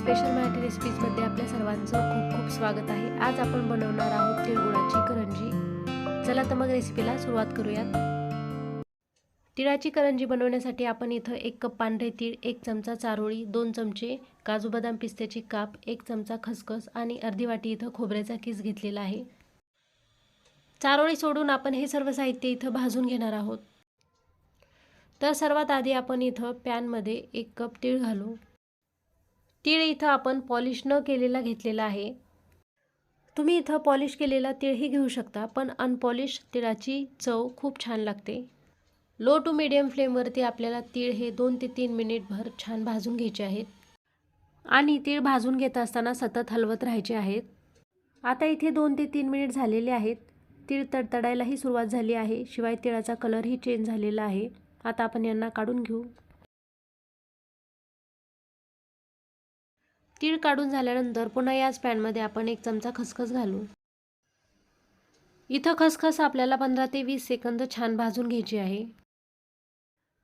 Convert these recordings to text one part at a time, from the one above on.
Special Marathi रेसिपीजमध्ये आपल्या सर्वांचं खूप खूप स्वागत आहे। आज आपण बनवणार आहोत तिळगुळाची करंजी। चला तर मग रेसिपीला सुरुवात करूयात। तिळाची करंजी बनवण्यासाठी आपण इथं 1 कप पांढरे तीळ, 1 चमचा चारोळी, 2 चमचे काजू बदाम पिस्त्याचे काप, 1 चमचा खसखस आणि अर्धी वाटी इथं खोबऱ्याचा किस घेतलेला आहे। चारोळी सोडून आपण हे सर्व साहित्य इथं भाजून घेणार आहोत। तर सर्वात आधी आपण इथं पॅनमध्ये 1 कप तीळ घालू। तीळ इथं आपण पॉलिश न केलेला घेतलेला आहे। तुम्ही इथं पॉलिश केलेला तीळही घेऊ शकता, पण अनपॉलिश तिळाची चव खूप छान लागते। लो टू मीडियम फ्लेमवरती आपल्याला तीळ हे 2 ते 3 मिनिटभर छान भाजून घ्यायचे आहेत आणि तीळ भाजून घेत असताना सतत हलवत राहायचे आहेत। आता इथे 2 ते 3 मिनिट झालेले आहेत। तीळ तडतडायलाही सुरुवात झाली आहे, शिवाय तिळाचा कलरही चेंज झालेला आहे। आता आपण यांना काढून घेऊ। तीळ काढून झाल्यानंतर पुन्हा याच पॅनमध्ये आपण 1 चमचा खसखस घालू। इथं खसखस आपल्याला 15 ते 20 सेकंद छान भाजून घ्यायची आहे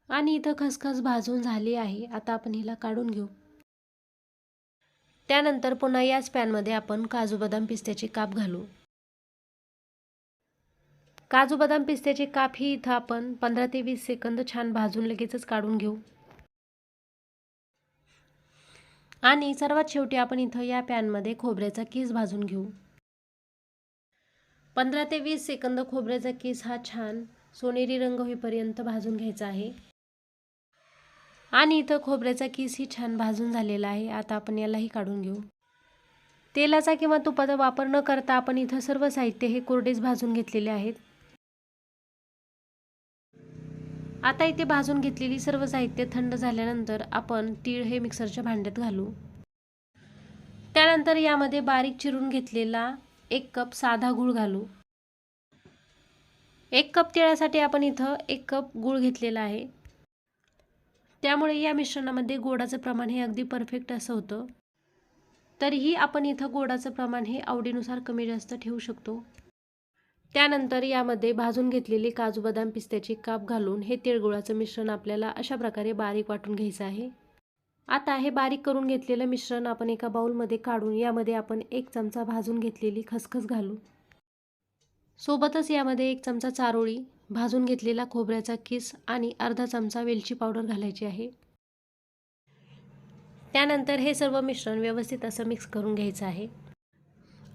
आणि इथं खसखस भाजून झाली आहे। आता आपण हिला काढून घेऊ। त्यानंतर पुन्हा याच पॅनमध्ये आपण काजू बदाम पिस्त्याचे काप घालू। काजू बदाम पिस्त्याचे काप ही इथं आपण 15 ते 20 सेकंद छान भाजून लगेचच काढून घेऊ। आणि सर्वात शेवटी आपण इथं या पॅनमध्ये खोबऱ्याचा किस भाजून घेऊ। 15 ते 20 सेकंद खोबऱ्याचा किस हा छान सोनेरी रंग होईपर्यंत भाजून घ्यायचा आहे आणि इथं खोबऱ्याचा किस ही छान भाजून झालेला आहे। आता आपण यालाही काढून घेऊ। तेलाचा किंवा तुपाचा वापर न करता आपण इथं सर्व साहित्य हे कोरडेच भाजून घेतलेले आहेत। आता इथे भाजून घेतलेली सर्व साहित्य थंड झाल्यानंतर आपण तीळ हे मिक्सरच्या भांड्यात घालू। त्यानंतर यामध्ये बारीक चिरून घेतलेला 1 कप साधा गूळ घालू। 1 कप तिळासाठी आपण इथं 1 कप गूळ घेतलेला आहे। त्यामुळे या मिश्रणामध्ये गोडाचं प्रमाण हे अगदी परफेक्ट असं होतं। तरीही आपण इथं गोडाचं प्रमाण हे आवडीनुसार कमी जास्त ठेवू शकतो। त्यानंतर यामध्ये भाजून घेतलेले काजू बदाम पिस्त्याचे काप घालून हे तिळगुळाचं मिश्रण आपल्याला अशा प्रकारे बारीक वाटून घ्यायचं आहे। आता हे बारीक करून घेतलेलं मिश्रण आपण एका बाउलमध्ये काढून यामध्ये आपण 1 चमचा भाजून घेतलेली खसखस घालू। सोबतच यामध्ये 1 चमचा चारोळी, भाजून घेतलेला खोबऱ्याचा किस आणि अर्धा चमचा वेलची पावडर घालायची आहे। त्यानंतर हे सर्व मिश्रण व्यवस्थित असं मिक्स करून घ्यायचं आहे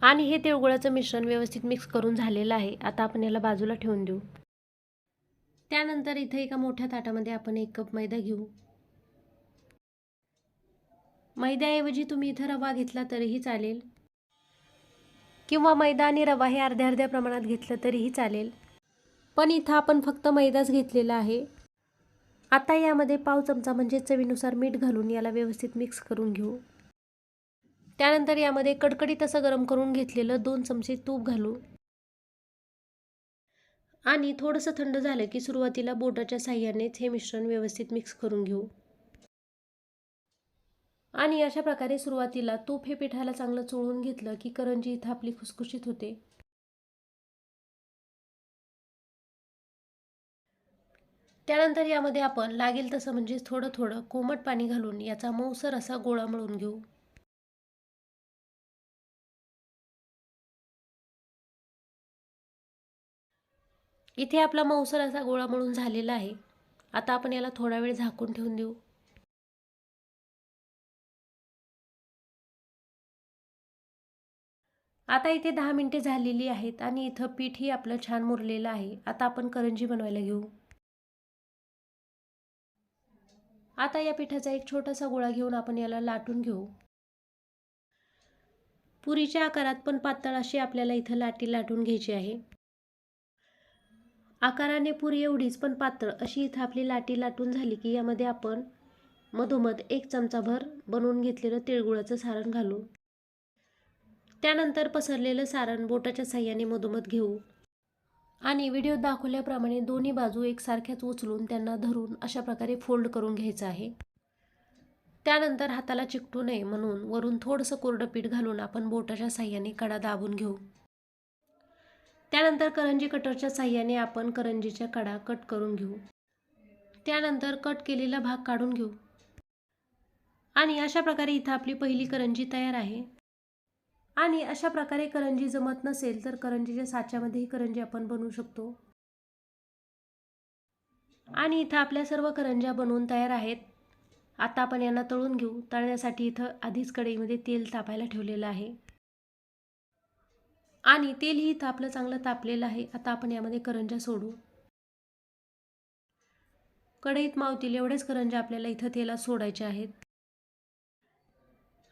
आणि हे तिळगुळाचं मिश्रण व्यवस्थित मिक्स करून झालेलं आहे। आता आपण याला बाजूला ठेवून देऊ। त्यानंतर इथे एका मोठ्या ताटामध्ये आपण 1 कप मैदा घेऊ। मैद्याऐवजी तुम्ही इथं रवा घेतला तरीही चालेल किंवा मैदा आणि रवा हे अर्ध्या अर्ध्या प्रमाणात घेतलं तरीही चालेल, पण इथं आपण फक्त मैदाच घेतलेला आहे। आता यामध्ये पाव चमचा म्हणजे चवीनुसार मीठ घालून याला व्यवस्थित मिक्स करून घेऊ। त्यानंतर यामध्ये कडकडीत असं गरम करून घेतलेलं 2 चमचे तूप घालू आणि थोडंसं थंड झालं की सुरुवातीला बोटाच्या साहाय्यानेच हे मिश्रण व्यवस्थित मिक्स करून घेऊ आणि अशा प्रकारे सुरुवातीला तूप हे पिठाला चांगलं चोळून घेतलं की करंजी इथं आपली खुसखुशीत होते। त्यानंतर यामध्ये आपण लागेल तसं म्हणजे थोडं थोडं कोमट पाणी घालून याचा मऊसर असा गोळा मळून घेऊ। इथे आपला मऊसर असा गोळा मळून झालेला आहे। आता आपण याला थोडा वेळ झाकून ठेवून देऊ। आता इथे 10 मिनिटे झालेली आहेत आणि इथं पीठही आपलं छान मुरलेलं आहे। आता आपण करंजी बनवायला घेऊ। आता या पिठाचा एक छोटासा गोळा घेऊन आपण याला लाटून घेऊ। पुरीच्या आकारात पण पातळ अशी आपल्याला इथं लाटी लाटून घ्यायची आहे। आकाराने पुरी एवढीच पण पातळ अशी इथं आपली लाटी लाटून झाली की यामध्ये आपण मधोमध 1 चमचाभर बनवून घेतलेलं तिळगुळाचं सारण घालू। त्यानंतर पसरलेलं सारण बोटाच्या साहाय्याने मधोमध घेऊ आणि व्हिडिओत दाखवल्याप्रमाणे दोन्ही बाजू एकसारख्याच उचलून त्यांना धरून अशा प्रकारे फोल्ड करून घ्यायचं आहे। त्यानंतर हाताला चिकटू नये म्हणून वरून थोडंसं कोरडं पीठ घालून आपण बोटाच्या साहाय्याने कडा दाबून घेऊ। त्यानंतर करंजी कटरच्या साहाय्याने आपण करंजीच्या कडा कट करून घेऊ। त्यानंतर कट केलेला भाग काढून घेऊ। आणि अशा प्रकारे इथं आपली पहिली करंजी तयार आहे। आणि अशा प्रकारे करंजी जमत नसेल तर करंजीच्या साच्यामध्ये ही करंजी आपण बनवू शकतो। आणि इथं आपल्या सर्व करंज्या बनवून तयार आहेत। आता आपण यांना तळून घेऊ। तळण्यासाठी इथं आधीच कढईमध्ये तेल तापायला ठेवलेलं आहे आणि तेलही इथं आपलं चांगलं तापलेलं आहे। आता आपण यामध्ये करंज्या सोडू। कढईत मावतील एवढेच करंज्या आपल्याला इथं तेलात सोडायचे आहेत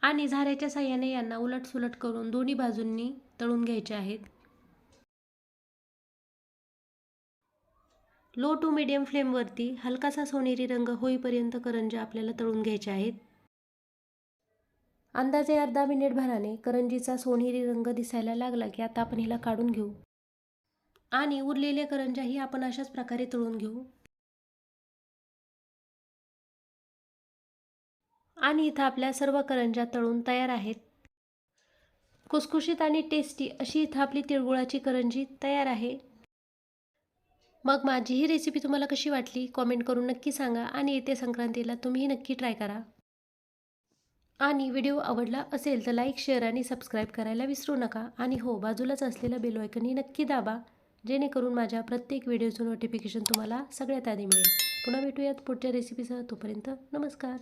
आणि झाऱ्याच्या साहाय्याने यांना उलटसुलट करून दोन्ही बाजूंनी तळून घ्यायचे आहेत। लो टू मीडियम फ्लेमवरती हलकासा सोनेरी रंग होईपर्यंत करंज्या आपल्याला तळून घ्यायच्या आहेत। अंदाजे अर्धा मिनिटभराने करंजीचा सोनेरी रंग दिसायला लागला की आता आपण हिला काढून घेऊ आणि उरलेल्या करंज्याही आपण अशाच प्रकारे तळून घेऊ। आणि इथं आपल्या सर्व करंज्या तळून तयार आहेत। खुसखुशीत आणि टेस्टी अशी इथं आपली तिळगुळाची करंजी तयार आहे। मग माझी ही रेसिपी तुम्हाला कशी वाटली कॉमेंट करून नक्की सांगा आणि येत्या संक्रांतीला तुम्हीही नक्की ट्राय करा। आणि व्हिडिओ आवडला असेल तर लाईक, शेअर आणि सबस्क्राईब करायला विसरू नका। आणि हो, बाजूलाच असलेलं बेल आयकनही नक्की दाबा, जेणेकरून माझ्या प्रत्येक व्हिडिओचं नोटिफिकेशन तुम्हाला सगळ्यात आधी मिळेल। पुन्हा भेटूयात पुढच्या रेसिपीसह। तोपर्यंत नमस्कार।